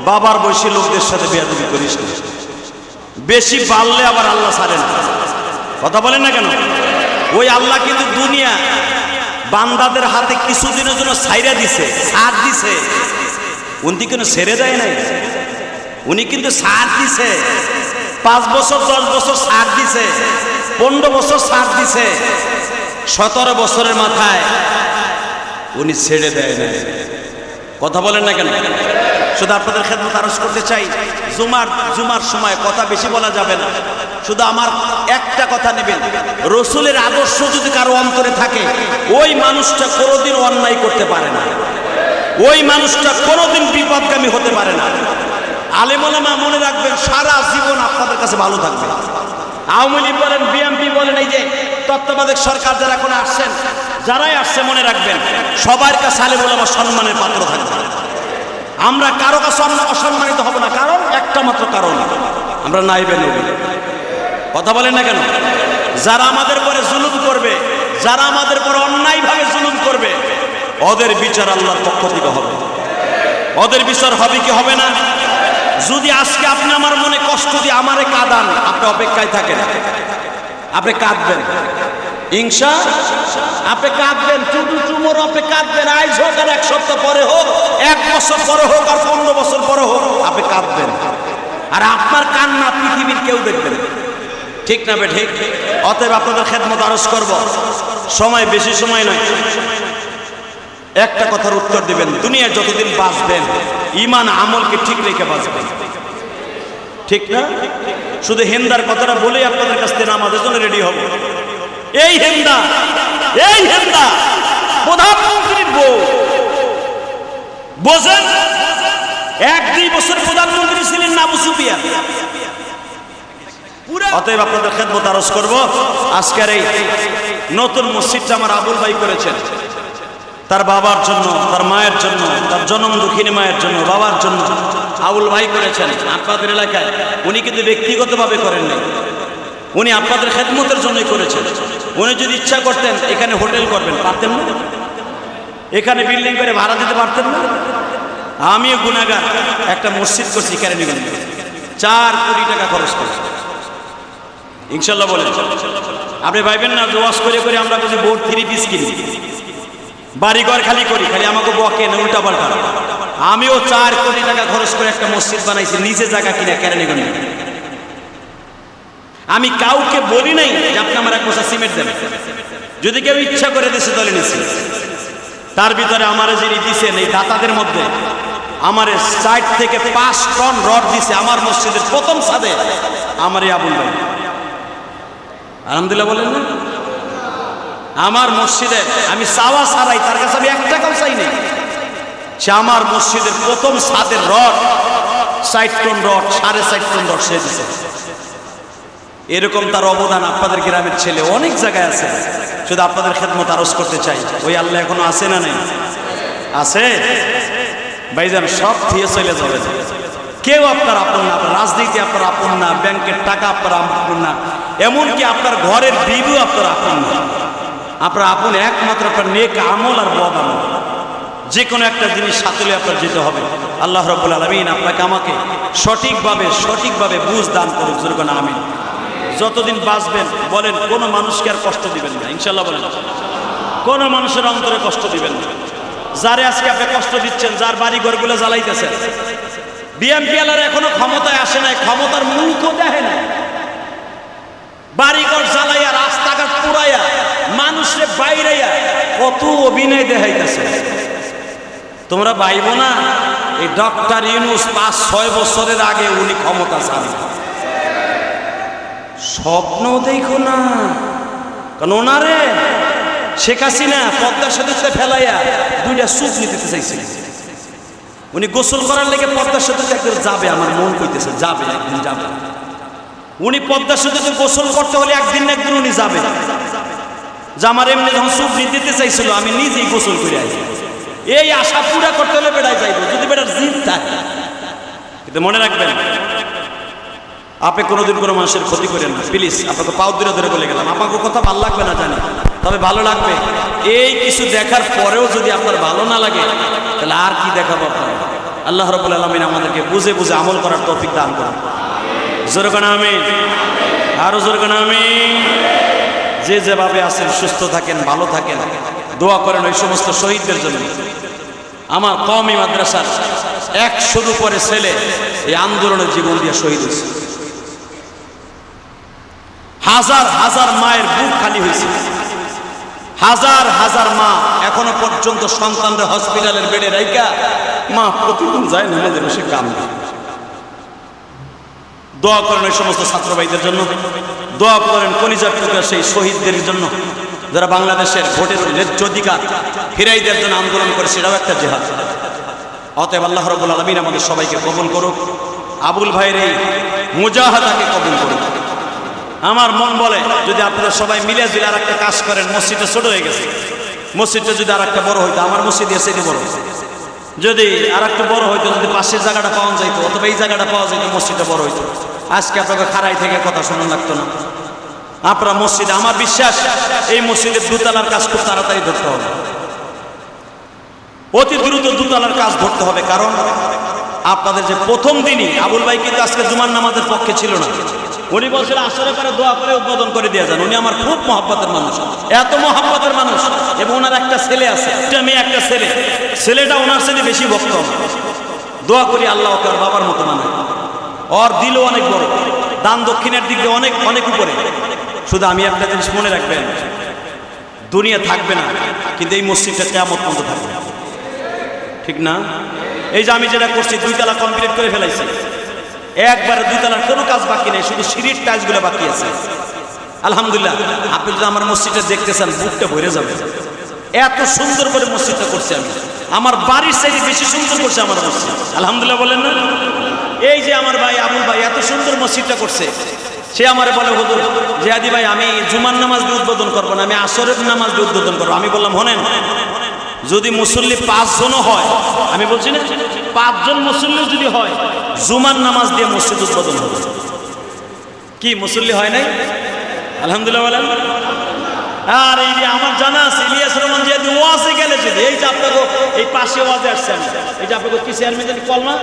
বাবার বয়সী লোকদের সাথে বেয়াদবি করিস না, বেশি বাড়লে আবার আল্লাহ ছাড়ে না। কথা বলেন না কেন? ওই আল্লাহ কিন্তু দুনিয়া বান্দাদের হাতে কিছুদিনের জন্য ছাইরা দিছে, ছাড় দিছে। উনি কিন্তু ছেড়ে দেয় নাই, উনি কিন্তু ছাড় দিছে। 5 বছর 10 বছর ছাড় দিছে, 15 বছর ছাড় দিছে, 17 বছরের মাথায় উনি ছেড়ে দেয় না। কথা বলেন না কেন? শুধু আপনাদের খেদমত আরজ করতে চাই, জুমার সময় কথা বেশি বলা যাবে না। শুধু আমার একটা কথা নেবেন, রসুলের আদর্শ যদি কারো অন্তরে থাকে, ওই মানুষটা কোনোদিন অন্যায় করতে পারে না, ওই মানুষটা কোনোদিন বিপদগামী হতে পারে না। আলেম ওলামা মনে রাখবেন, সারা জীবন আপনাদের কাছে ভালো থাকবে। আওয়ামী লীগ বলেন, বিএনপি বলেন, এই যে তত্ত্বাবধায়ক সরকার যারা এখন আসছেন, যারাই আসছে, মনে রাখবেন সবার কাছে আলেম ওলামা সম্মানের পাত্র থাকবে। আমরা কারো কাছে অসম্মানিত হব না, কারণ একটা মাত্র কারণ, আমরা নাইবে নবী। কথা বলেন না কেন? যারা আমাদের পরে জুলুম করবে, যারা আমাদের পরে অন্যায়ভাবে জুলুম করবে, ওদের বিচার আল্লাহর পক্ষ থেকে হবে। ওদের বিচার হবে কি হবে না? যদি আজকে আপনি আমার মনে কষ্ট দিয়ে আমারে কাঁদান, আপনি অপেক্ষায় থাকেন, আপনি কাঁদবেন, ইনশা আপনি কাঁদবেন, চুমোর আপনি কাঁদবেন। আজ হোক আর 1 সপ্তাহ পরে হোক, 1 বছর পরে হোক আর 15 বছর পরে হোক, আপনি কাঁদবেন। আর আপনার কান্না পৃথিবীর কেউ দেখবেন, ঠিক না ঠিক? অতএব আপনাদের খেদমত আরজ করব, সময় বেশি সময় নয়, একটা কথার উত্তর দিবেন। দুনিয়ায় যতদিন বাঁচবেন, ঈমান আমলকে ঠিক রেখে বাঁচবেন, ঠিক না? শুধু হেন্দার কথাটা বলেই আপনাদের কাছ থেকে নামাজের জন্য রেডি হব। এই হেন্দা প্রধানমন্ত্রীর বউ, বোঝেন? 1-2 বছর প্রধানমন্ত্রী ছিলেন আবু সুফিয়ান। অতএব আপনাদের খেদমত আরজ করব, আজকের এই নতুন মসজিদটা আমার আবুল ভাই করেছেন, তার বাবার জন্য, তার মায়ের জন্য, তার জনম দুঃখিনী মায়ের জন্য, বাবার জন্য আবুল ভাই করেছেন। আপনাদের এলাকায় উনি কিন্তু ব্যক্তিগতভাবে করেন নাই, উনি আপনাদের খেদমতের জন্যই করেছেন। উনি যদি ইচ্ছা করতেন এখানে হোটেল করবেন, পারতেন না? এখানে বিল্ডিং করে ভাড়া দিতে পারতেন না? আমিও গুনাহগার, একটা মসজিদ করছি এখানে নেবেন, 4 কোটি টাকা খরচ করছি, ইনশাল্লাহ বলেন। আপনি ভাইবেন না ওয়াজ করে করে আমরা বুঝি বোর্ড 3 পিস কিনি, বাড়িঘর খালি করি, খালি আমাকে বকে না উল্টা পাল্টা। আমিও 4 কোটি টাকা খরচ করে একটা মসজিদ বানাইছি, নিজে জায়গা কিনে কেরানীগঞ্জে। আমি কাউকে বলি নাই যে আপনি আমার 1 বস্তা সিমেন্ট দেবেন, যদি কেউ ইচ্ছা করে দেশে দলে নিছি। তার ভিতরে আমারে যিনি দিছেন, এই দাতাদের মধ্যে আমারে 60 থেকে 5 টন রড দিছে আমার মসজিদের প্রথম ছাদে, আমার এই আবুল ভাই। আলহামদুলিল্লাহ বলেন না? আমার মসজিদে আমি চাওয়া ছাড়াই, তার কাছে আমি 1 টাকাও চাই নাই, সে আমার মসজিদের প্রথম ছাদের rod 60 ton rod, 4.5 ton rod সে দিছে। এরকম তার অবদান আপনাদের গ্রামের ছেলে অনেক জায়গায় আছে। শুধু আপনাদের খেদমত আরজ করতে চাই, ওই আল্লাহ এখনো আছে না নেই? আছে ভাইজান, সব দিয়ে চলে যাবে। কেউ আপনার আপন না, আপনার রাজনীতি আপনার আপন না, ব্যাংকের টাকা আপনার আপন না, এমনকি আপনার ঘরের বিবি আপনার আপন না। আপনার আপন একমাত্র আপনার নেক আমল আর বদ আমল। যে কোনো একটা জিনিস সাথে আপনার যেতে হবে। আল্লাহ রাব্বুল আলামিন আপনাকে আমাকে সঠিকভাবে বুঝ দান করুক, যেরকম আমিন। যতদিন বাঁচবেন বলেন কোনো মানুষকে আর কষ্ট দিবেন না, ইনশাল্লাহ বলেন। কোনো মানুষের অন্তরে কষ্ট দিবেন না। যারে আজকে আপনি কষ্ট দিচ্ছেন, যার বাড়ি ঘরগুলো জ্বালাইতেছেন, বিএনপি আলার এখনো ক্ষমতায় আসে নাই, ক্ষমতার মুখও দেখে না। বাড়িঘর জ্বালাইয়া, রাস্তাঘাট পুরাইয়া, মানুষরে বাইরাইয়া কত অভিনয় দেখাইতেছে। তোমরা ভাইব না, এই ডক্টর ইউনূস 5-6 বছরের আগে উনি ক্ষমতা চান, স্বপ্ন দেখো না। কারণ ওনারে শেখ হাসিনা পদ্মা সেতুতে ফেলাইয়া 2টা সুখ নিতে চাইছিল। উনি গোসল করার লেগে পদ্মা সেতুতে একদিন যাবে, আমার মন কইতেছে যাবে, একদিন যাবে। উনি পদ্মা সেতুতে গোসল করতে হলে একদিন না একদিন উনি যাবে। যে আমার এমনি যখন সুখ দিতে চাইছিল, আমি নিজেই গোসল করে আসি। এই আশা পুরা করতে হলে বেড়ায় যাইব যদি বেটার জিদ থাকে। কিন্তু মনে রাখবেন, আপনি কোনোদিন কোনো মানুষের ক্ষতি করেন না প্লিজ। আপনাকে পাও ধরে ধরে বলে গেলাম, আপনাকে কথা ভালো লাগবে না জানি, তবে ভালো লাগবে। এই কিছু দেখার পরেও যদি আপনার ভালো না লাগে তাহলে আর কি দেখাবো আপনার। আল্লাহ রাব্বুল আলামিন আমাদেরকে বুঝে বুঝে আমল করার তৌফিক দান করুন। জোরে কানা আমিন, আরো জোরে কানা আমিন। যে যেভাবে আছেন সুস্থ থাকেন, ভালো থাকেন, দোয়া করেন ওই সমস্ত শহীদদের জন্য। আমার কওমি মাদ্রাসার 100-র উপরে ছেলে এই আন্দোলনের জীবন দিয়ে শহীদ হয়েছে। হাজার হাজার মায়ের বুক খালি হয়েছে, হাজার হাজার মা এখনো পর্যন্ত সন্তানদের হসপিটালের বেডে রাইখা মা প্রতিদিন যায় নামাজে বসে কান্দে। দোয়া করেন ওই সমস্ত ছাত্র ভাইদের জন্য, দোয়া করেন কলিজার টুকরা সেই শহীদদের জন্য যারা বাংলাদেশের ভোটের ন্যায্য অধিকার ফিরাই দেওয়ার জন্য আন্দোলন করে, সেটাও একটা জিহাদ। অতএব আল্লাহ রাব্বুল আলামিন আমাদের সবাইকে কবুল করুক, আবুল ভাইয়ের এই মুজাহাদাকে কবুল করুক। আমার মন বলে যদি আপনারা সবাই মিলে যদি আর একটা কাজ করেন, মসজিদটা ছোট হয়ে গেছে, মসজিদটা যদি আর একটা বড় হইতো, আমার মসজিদ এসে বড়, যদি আর একটু বড় হইতো, যদি পাশের জায়গাটা পাওয়া যাইতো অথবা এই জায়গাটা পাওয়া যাইতো, মসজিদটা বড় হইতো, আজকে আপনাকে খাড়াই থেকে কথা শোনা লাগতো না। আপনারা মসজিদে, আমার বিশ্বাস এই মসজিদের দোতলার কাজ খুব তাড়াতাড়ি ধরতে হবে, অতি দ্রুত দোতলার কাজ ধরতে হবে। কারণ আপনাদের যে প্রথম দিনই আবুল ভাই কিন্তু আজকে জুমার নামাজের পক্ষে ছিল না, উনি বলছিল আসরে পরে দোয়া করে উদ্বোধন করে দিয়ে যান। উনি আমার খুব মহব্বতের মানুষ, এত মহব্বতের মানুষ, এবং ওনার একটা ছেলে আছে, একটা মেয়ে, একটা ছেলে, ছেলেটা ওনার ছেলে বেশি ভক্ত। দোয়া করি আল্লাহ ওকে ওর বাবার মতো মানে, ওর দিলও অনেক বড়, দান দক্ষিণের দিক দিয়ে অনেক অনেক উপরে। শুধু আমি একটা জিনিস মনে রাখবেন, দুনিয়া থাকবে না কিন্তু এই মসজিদটা কিয়ামত পর্যন্ত থাকবে, ঠিক না? এই যে আমি যেটা করছি, 2 তলা কমপ্লিট করে ফেলাইছি, একবারে 2 তলার কোনো কাজ বাকি নেই, শুধু সিঁড়ির টাইলসগুলো বাকি আছে। আলহামদুলিল্লাহ, আপনি যদি আমার মসজিদটা দেখতে চান বুকটা ভরে যাবে, এত সুন্দর করে মসজিদটা করছি আমি, আমার বাড়ির চাইতে বেশি সুন্দর করছে আমার মসজিদ। আলহামদুলিল্লাহ বলেন না? এই যে আমার ভাই আবুল ভাই এত সুন্দর মসজিদটা করছে, সে আমারে বলে হুজুর জিহাদি ভাই আমি জুমার নামাজ দিয়ে উদ্বোধন করবো না, আমি আসরের নামাজ দিয়ে উদ্বোধন করবো। আমি বললাম হনেন, যদি মুসল্লি 5 জনও হয়, আমি বলছি না 5 জন মুসল্লি যদি হয়, জুমার নামাজ দিয়ে মসজিদ উদ্বোধন হবে। কি মুসল্লি হয় নাই? আলহামদুলিল্লাহ বলেন। আর এই যে আমার জানা আছে ইলিয়াস রহমান যে ওয়াজে গেলে যদি, এই যে আপনাকে এই পাশে ওয়াজে আসছে, আমি এই যে আপনাকে কি চেয়ারম্যান কলমা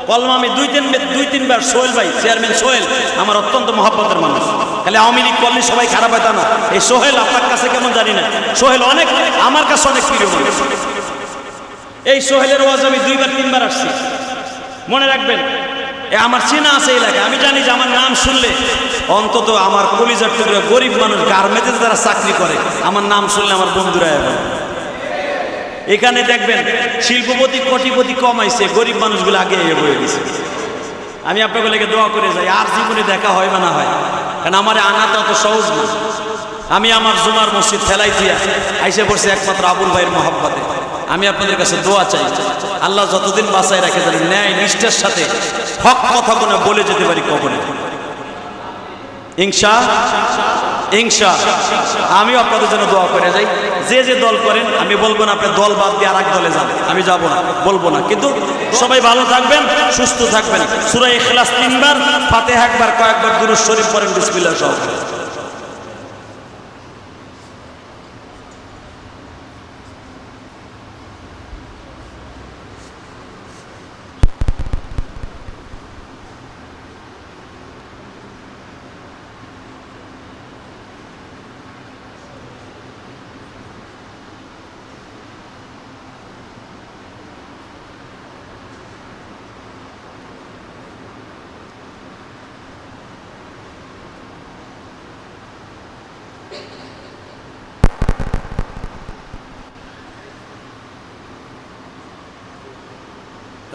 কলমা আমি 2-3 বার সোহেল ভাই, চেয়ারম্যান সোহেল আমার অত্যন্ত মহব্বতের মানুষ, খালি আওয়ামী লীগ করলে সবাই খারাপ হয় তা না। এই সোহেল আপনার কাছে কেমন জানি না, সোহেল অনেক আমার কাছে অনেক প্রিয় মানুষ। এই সোহেলের ওয়াজ আমি 2-3 বার আসছি, মনে রাখবেন। আমার চেনা আছে এলাকায়, আমি জানি যে আমার নাম শুনলে অন্তত আমার কলিজার টুকরা গরিব মানুষ গার্মেন্টসে যারা চাকরি করে, আমার নাম শুনলে আমার বন্ধুরা এবার এখানে দেখবেন শিল্পপতি কোটিপতি কমাইছে, গরিব মানুষগুলো আগে হয়ে গেছে। আমি আপনাকে লেগে দোয়া করে যাই, আর জীবনে দেখা হয় বা না হয়, কারণ আমার আনাটা অত সহজ না। আমি আমার জুমার মসজিদ ফেলাই দিয়া আইসে পড়ছি একমাত্র আবুল ভাইয়ের মহব্বতে। আমি আপনাদের কাছে দোয়া চাই, আল্লাহ যতদিন বাঁচায় রাখে জানি ন্যায় নিষ্ঠার সাথে হক কথা কোনো বলে যেতে পারি কবরে, ইনশা। আমিও আপনাদের জন্য দোয়া করে যাই। যে যে দল করেন আমি বলবো না আপনি দল বাদ দিয়ে আরেক দলে যান, আমি যাব না, বলবো না, কিন্তু সবাই ভালো থাকবেন, সুস্থ থাকবেন। সূরা ইখলাস 3 বার, ফাতিহা একবার, কয়েকবার দুরূদ শরীফ পড়েন বিসমিল্লাহ সহ।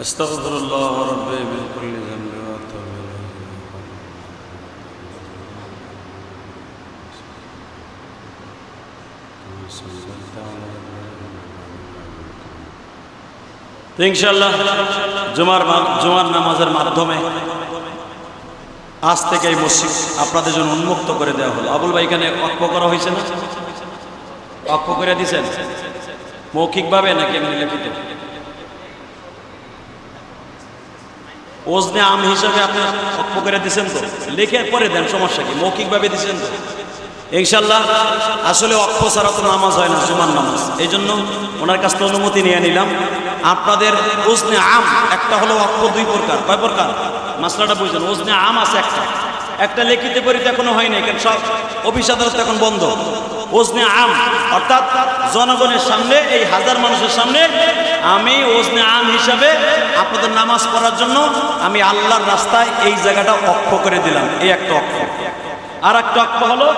আস্তাগফিরুল্লাহ রাব্বি মিন কুল্লি যামবি ওয়া আতুবু ইলাইহি। ইনশাআল্লাহ জুমার নামাজের মাধ্যমে আজ থেকে এই মসজিদ আপনাদের জন্য উন্মুক্ত করে দেওয়া হলো। আবুল ভাই এখানে অক্ষ করা হয়েছে না? অক্ষ করে দিয়েছেন, মৌখিকভাবে নাকি এমনি লিখিত? ওজনে আম হিসাবে আপনি অক্ষ করে দিচ্ছেন তো, লিখে পরে দেন, সমস্যা কি? মৌখিকভাবে দিচ্ছেন তো ইনশাল্লাহ। আসলে অক্ষ ছাড়া তো নামাজ হয় না, জুমার নামাজ। এই জন্য ওনার কাছ থেকে অনুমতি নিয়ে নিলাম। আপনাদের ওজনে আম একটা হলো, অক্ষ দুই প্রকার। কয় প্রকার? মাসলাটা বুঝলেন? ওজনে আম আছে একটা লিখিত পরীক্ষা এখনো হয়নি, কারণ সব অফিস আদালত এখন বন্ধ। ওজনে আম অর্থাৎ জনগণের সামনে, এই হাজার মানুষের সামনে আমি ওজনে আম হিসাবে আপনাদের নামাজ পড়ার জন্য আমি আল্লাহর রাস্তায় এই জায়গাটা অক্ষ করে দিলাম। এই একটা অক্ষ। আর একটা অক্ষ হলো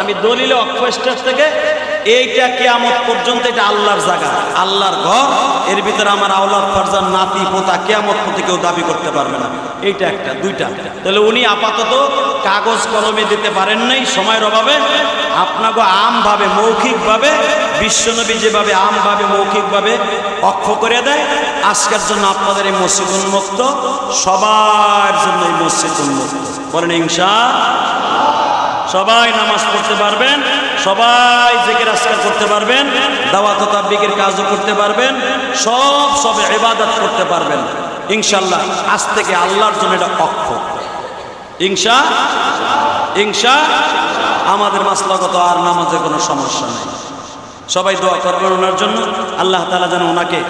আমি দলিলে অক্ষ স্টেজ থেকে এইটা কিয়ামত পর্যন্ত, এটা আল্লাহর জায়গা, আল্লাহর ঘর। এর ভিতরে আমার আওলাদ ফারজান নাতি পোতা কিয়ামত পর্যন্ত কেউ দাবি করতে পারবে না। এইটা একটা, দুইটা। তাহলে উনি আপাতত কাগজ কলমে দিতে পারেন নাই সময়ের অভাবে। আপনাকে আমভাবে মৌখিকভাবে বিশ্বনবী যেভাবে আমভাবে মৌখিকভাবে অক্ষ করে দেয়, আজকের জন্য আপনাদের এই মসজিদ উন্মুক্ত, সবার জন্য এই মসজিদ উন্মুক্ত। বলেন ইনশাআল্লাহ। সবাই নামাজ পড়তে পারবেন, সবাই জিকির আজকার করতে পারবেন, দাওয়াত ও তাবলীগের কাজও করতে পারবেন, সব ইবাদত করতে পারবেন ইনশাআল্লাহ। আজ থেকে আল্লাহর জন্য এটা অক্ষ। ইনশাআল্লাহ আমাদের মাসলাগত আর নামাজের কোনো সমস্যা নেই। সবাই দোয়া করবেন ওনার জন্য। আল্লাহ তাআলা যেন ওনাকে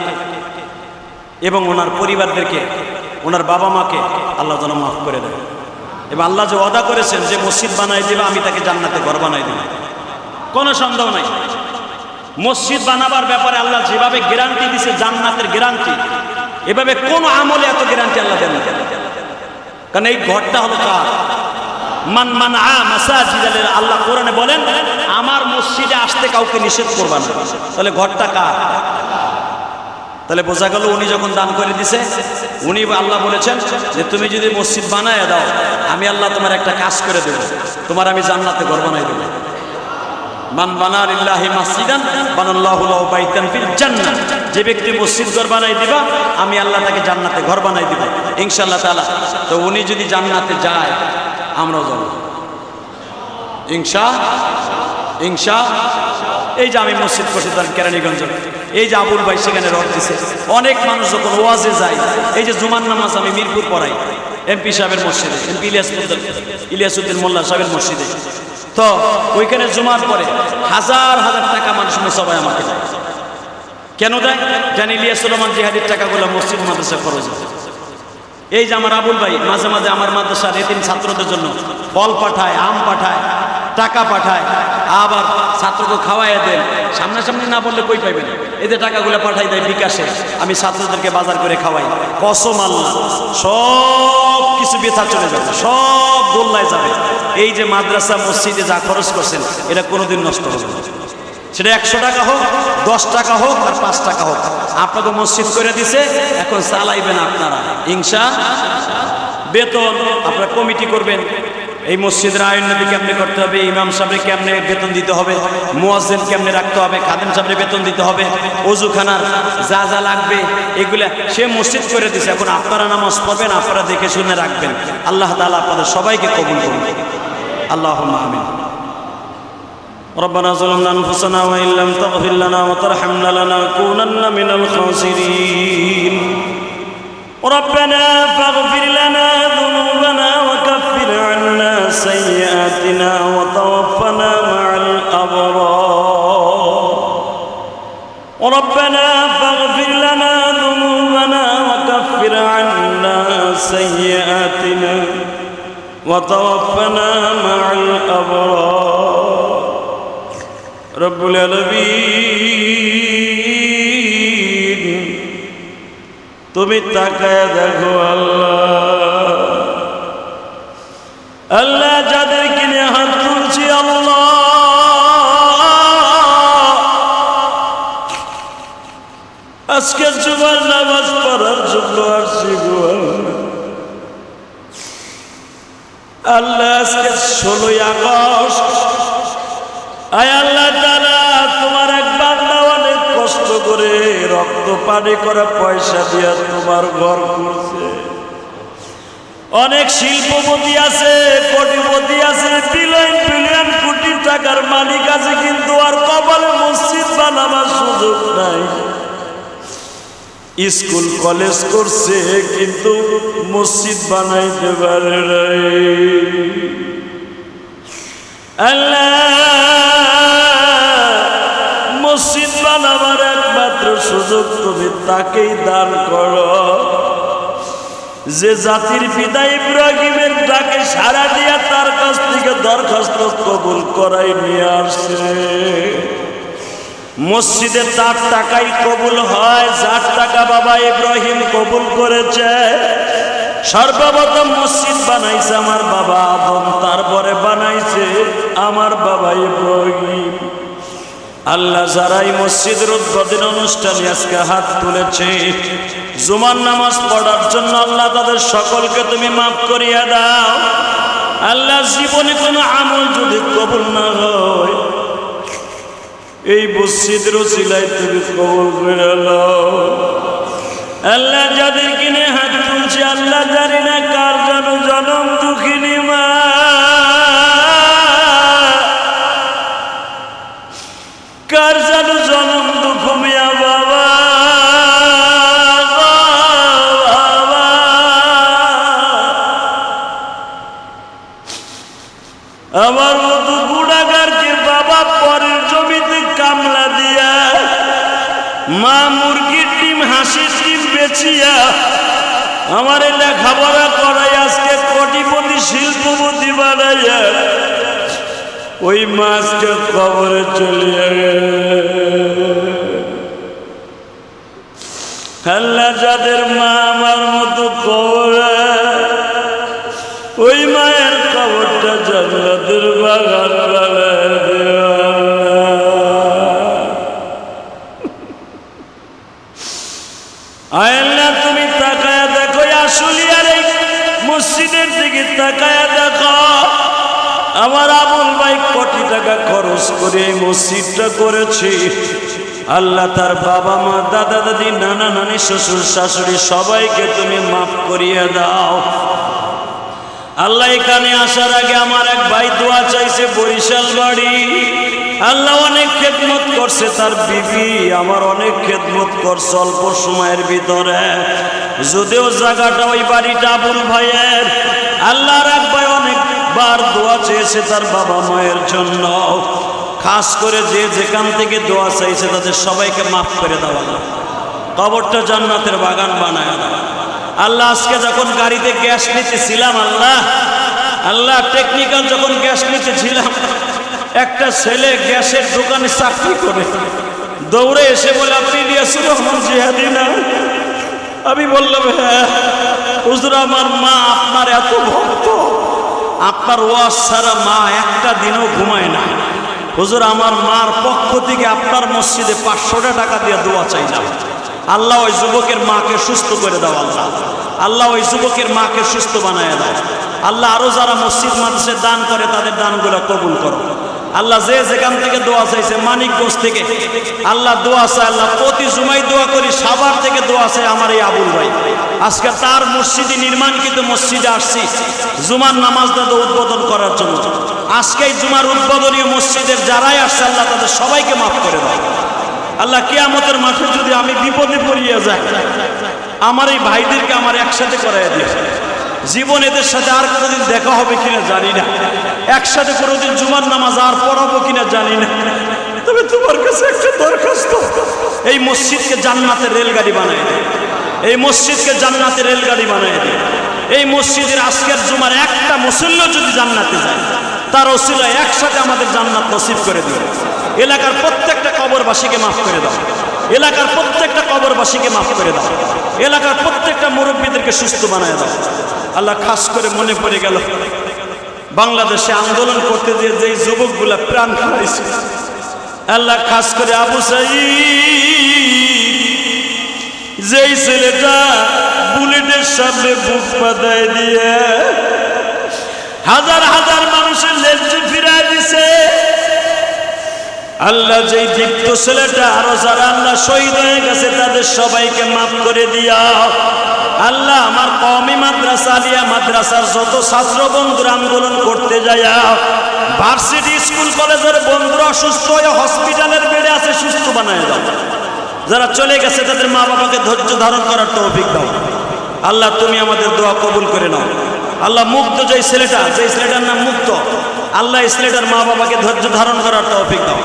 এবং ওনার পরিবারদেরকে, ওনার বাবা মাকে আল্লাহ যেন মাফ করে দেয়। এবং আল্লাহ যে ওয়াদা করেছেন যে মসজিদ বানাই দিবে, আমি তাকে জান্নাতে ঘর বানাই দেব, কোনো সন্দেহ নাই। মসজিদ বানাবার ব্যাপারে আল্লাহ যেভাবে গ্যারান্টি দিছে, জান্নাতের গ্যারান্টি, এভাবে কোন আমলে এত গ্যারান্টি আল্লাহ দেন না। কারণ এই ঘরটা হলো কার? মান মানআ মাসাজিদাল্লাহ। আল্লাহ কোরআনে বলেন আমার মসজিদে আসতে কাউকে নিষেধ করবা না। তাহলে ঘরটা কার? তাহলে বোঝা গেল উনি যখন দান করে দিছে, উনি আল্লাহ বলেছেন যে তুমি যদি মসজিদ বানায় দাও, আমি আল্লাহ তোমার একটা কাজ করে দেব, তোমার আমি জান্নাতে ঘর বানাই দেব। মান বানা লিল্লাহি মাসজিদান বানাল্লাহু লাহু বাইতান ফিল জান্নাহ। যে ব্যক্তি মসজিদ ঘর বানাই দিবা, আমি আল্লাহ তাকে জান্নাতে ঘর বানাই দিব ইনশাআল্লাহ তাআলা। তো উনি যদি জান্নাতে যায়, আমরাও যাব ইনশাআল্লাহ। এই যে আমি মসজিদ করছি কেরানীগঞ্জ, এই যে আবুল ভাই সেখানে রড দিছে, অনেক মানুষ যখন ওয়াজে যায়, এই যে জুমার নামাজ আমি মিরপুর পড়াই এমপি সাহেবের মসজিদে, এমপি ইলিয়াসউদ্দিন মোল্লা সাহেবের মসজিদে। তো ওইখানে জুমার পরে হাজার হাজার টাকা মানুষ সবাই আমাকে দেয়। কেন দেয়? জানি ইলিয়াসুর রহমান জিহাদির টাকাগুলো মসজিদ মাদ্রাসা খরচ হয়। এই যে আমার আবুল ভাই মাঝে মাঝে আমার মাদ্রাসার এতিম ছাত্রদের জন্য ফল পাঠায়, আম পাঠায়, টাকা পাঠায়, আবার ছাত্রকে খাওয়াইয়া দেন। সামনাসামনি না বললে কই পাইবেন? এদের টাকাগুলো পাঠাই দেয় বিকাশে, আমি ছাত্রদেরকে বাজার করে খাওয়াই। কসম আল্লাহ, সব কিছু বেথা চলে যাবে, সব গোল্লায় যাবে। এই যে মাদ্রাসা মসজিদে যা খরচ করছেন, এটা কোনোদিন নষ্ট হবে না। সেটা 100 টাকা হোক, 10 টাকা হোক, আর 5 টাকা হোক, আপনাকে মসজিদ করে দিছে, এখন চালাইবেন আপনারা ইনশাআল্লাহ। বেতন আপনারা কমিটি করবেন। এই মসজিদের আয়োজনটি কেমনে করতে হবে, ইমাম সাহেবকে কেমনে বেতন দিতে হবে, মুয়াজ্জিন কেমনে রাখতে হবে, খাদেম সাহেবকে বেতন দিতে হবে, ওযুখানার যা যা লাগবে এগুলা সে মসজিদ করে দিছে। এখন আপনারা নামাজ পড়বেন, আপনারা দেখে শুনে রাখবেন। আল্লাহ তাআলা আপনাদের সবাইকে কবুল করুন। আল্লাহুম্মা আমিন। ربنا ظلمنا أنفسنا وإن لم تغفر لنا وترحمنا لنكونن من الخاسرين. ربنا فاغفر لنا ذنوبنا وكفر عنا سيئاتنا وتوفنا مع الأبرار. ربنا فاغفر لنا ذنوبنا وكفر عنا سيئاتنا وتوفنا مع الأبرار. رب العالمين তুমি তাকায় দেখো আল্লাহ, যাদেরকে নিয়ে হাত তুলছি আল্লাহ, আজকে জুমার নামাজ পড়ার জন্য আসছি গো আল্লাহ। আজকে 16ই আগস্ট, আয় আল্লাহ তাআলা তোমার এক বান্দা অনেক কষ্ট করে রক্ত পানি করে পয়সা দিয়া তোমার ঘর করছে। অনেক শিল্পপতি আছে, কোটিপতি আছে, বিলিয়ন বিলিয়ন কোটি টাকার মালিক আছে, কিন্তু আর কপালে মসজিদ বানাবার সুযোগ নাই। স্কুল কলেজ করছে কিন্তু মসজিদ বানাইতে পারে নাই। আল্লাহ মসজিদ বানাবার একমাত্র সুযোগ তুমি তাকেই দান করো যে জাতির পিতা ইব্রাহিমের ডাকে সাড়া দিয়া তার কাছ থেকে দরখাস্ত কবুল করাই নিয়ে আসছে। মসজিদে তার টাকাই কবুল হয় যার টাকা বাবা ইব্রাহিম কবুল করেছে। সর্বপ্রথম মসজিদ বানাইছে আমার বাবা আদম, তারপরে বানাইছে আমার বাবা ইব্রাহিম। আল্লাহ যারাই মসজিদের উদ্বোধন অনুষ্ঠানে আজকে হাত তুলেছে জুমার নামাজ পড়ার জন্য, আল্লাহ তাদের সকলকে তুমি মাফ করিয়া দাও। আল্লাহ জীবনে কোনো আমল যদি কবুল না হয় এই মসজিদের ওসিলায় তুমি কবুল করে নাও। আল্লাহ যাদের কিনে হাত তুলছে আল্লাহ জানি না কার যেন জনম দুঃখিনী মা, কার যেন জনম দুঃখ মিয়া বাবা, আমার মতো গুণাগারকে বাবা পরের জমিতে কামলা দিয়া মা মুরগির ডিম হাসির ডিম বেচিয়া আমার লেখাপড়া করাই আজকে কোটিপতি শিল্পপতি বানাইয়া ওই মাছকে কবরে চলিয়া আল্লাহ যাদের মা আমার মতো কবরে ওই মায়ের কবরটা জান্নাতের বাগান বানায় দেওয়া। আল্লাহ তুমি তাকায়া দেখো আশুলিয়ার এই মসজিদের দিকে তাকায়া দেখো। আমার আবুল ভাই কোটি টাকা খরচ করে এই মসজিদটা করেছে। আল্লাহ তার বাবা মা দাদা দাদি নানা নানি শ্বশুর শাশুড়ি সবাইকে তুমি মাফ করিয়ে দাও। আল্লাহ এখানে আসার আগে আমার এক ভাই দোয়া চাইছে বরিশাল বাড়ি। আল্লাহ অনেক খেদমত করছে, তার বিবি আমার অনেক খেদমত করছে অল্প সময়ের ভিতরে। যদিও জায়গাটা ওই বাড়িটা আবুল ভাইয়ের। আল্লাহর এক ভাই অনেকবার দোয়া চেয়েছে তার বাবা মায়ের জন্য। খাস করে যে যেখান থেকে দোয়া চাইছে তাদের সবাইকে মাফ করে দেওয়া, কবরটা জান্নাতের বাগান বানায় দেওয়া। আল্লাহ আজকে যখন গাড়িতে গ্যাস নিতেছিলাম আল্লাহ টেকনিক্যাল যখন গ্যাস নিতেছিলাম একটা ছেলে গ্যাসের দোকানে চাকরি করে দৌড়ে এসে বলে আপনি ইলিয়াসুর রহমান জিহাদি না? আমি বললাম হ্যাঁ হুজুর, আমার মা আপনার এত ভক্ত, আপনার ওয়াজ ছাড়া মা একটা দিনও ঘুমায় না। হুজুর আমার মার পক্ষ থেকে আপনার মসজিদে 500 টাকা দিয়ে দোয়া চাইলাম। আল্লাহ ওই যুবকের মাকে সুস্থ করে দাও। আল্লাহ ওই যুবকের মাকে সুস্থ বানায় দাও। আল্লাহ আরো যারা মসজিদ মাদ্রাসে দান করে তাদের দানগুলো কবুল করো। আল্লাহ যে যেখান থেকে দোয়া চাইছে মানিকগঞ্জ থেকে আল্লাহ দোয়া চাই, আল্লাহ প্রতি জুমাই দোয়া করি, সাভার থেকে দোয়া চাই আমার এই আবুল ভাই। আজকে তার মসজিদে নির্মাণকৃত মসজিদে আসছি জুমার নামাজ দাদা উদ্বোধন করার জন্য। আজকেই জুমার উদ্বোধনীয় মসজিদের যারাই আসছে আল্লাহ তাদের সবাইকে মাফ করে দাও। আল্লাহ কিয়ামতের মাঠে যদি আমি বিপদে পড়িয়ে যাই আমার এই ভাইদেরকে আমার একসাথে করাইয়া দিয়ে জীবন এদের সাথে আর কোনোদিন দেখা হবে কিনা জানি না, একসাথে কোনোদিন জুমার নামাজ আর পড়াবো কিনা জানি না। তবে তোমার কাছে একটা দরখাস্ত, এই মসজিদকে জান্নাতের রেলগাড়ি বানায় দে, এই মসজিদকে জান্নাতের রেলগাড়ি বানায় দে। এই মসজিদের আজকের জুমার একটা মুসল্লি যদি জান্নাতে যায় তার ওসিলায় একসাথে আমাদের জান্নাত নসিব করে দিও। এলাকার প্রত্যেকটা কবরবাসীকে মাফ করে দাও, এলাকার প্রত্যেকটা কবরবাসীকে মাফ করে দাও, এলাকার প্রত্যেকটা মুরব্বীদেরকে সুস্থ বানায় দাও। আল্লাহ খাস করে মনে পড়ে গেল বাংলাদেশে আন্দোলন করতে গিয়ে যেই যুবকগুলা প্রাণ হারাইছে, আল্লাহ খাস করে আবু সাঈদ যেই ছেলেটা বুলেটের সামনে বুক পাতায় দিয়ে হাজার হাজার মানুষের লেজে ফিরায় দিছে। আল্লাহ যেই দীপ্ত ছেলেটা আরো যারা আল্লাহ শহীদ হয়ে গেছে তাদের সবাইকে মাফ করে দিয়া। আল্লাহ আমার কওমি মাদ্রাসা আলিয়া মাদ্রাসার যত ছাত্র বন্ধুরা আন্দোলন করতে যায়, ভার্সিটি স্কুল কলেজের বন্ধুরা অসুস্থ হয়ে হসপিটালের বেডে আছে সুস্থ বানায় দাও। যারা চলে গেছে তাদের মা বাবাকে ধৈর্য ধারণ করার তৌফিক দাও। আল্লাহ তুমি আমাদের দোয়া কবুল করে নাও। আল্লাহ মুক্ত যে ছেলেটার নাম মুক্ত, আল্লাহ এই ছেলেটার মা বাবাকে ধৈর্য ধারণ করার তৌফিক দাও।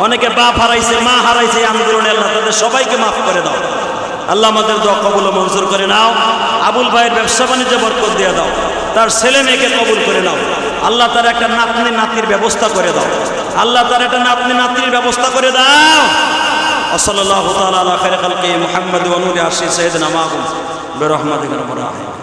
অনেকে বাপ হারাইছে, মা হারাইছে এই আন্দোলনে, আল্লাহ তাদের সবাইকে মাফ করে দাও। আল্লাহ আমাদের দোয়া কবুল ও মঞ্জুর করে নাও। আবুল ভাইয়ের ব্যবসা বাণিজ্যে বরকত দিয়ে দাও, তার ছেলে মেয়েকে কবুল করে নাও। আল্লাহ তার একটা নাতনি নাতির ব্যবস্থা করে দাও। আল্লাহ তার একটা নাতনি নাতির ব্যবস্থা করে দাও। সাল্লাল্লাহু তাআলা আলা খায়রি খালকি মুহাম্মদ ওয়া নূরি আরশি সাইয়্যিদিনা মাহবুব বিরহমাতিকা রাব্বিল আলামিন।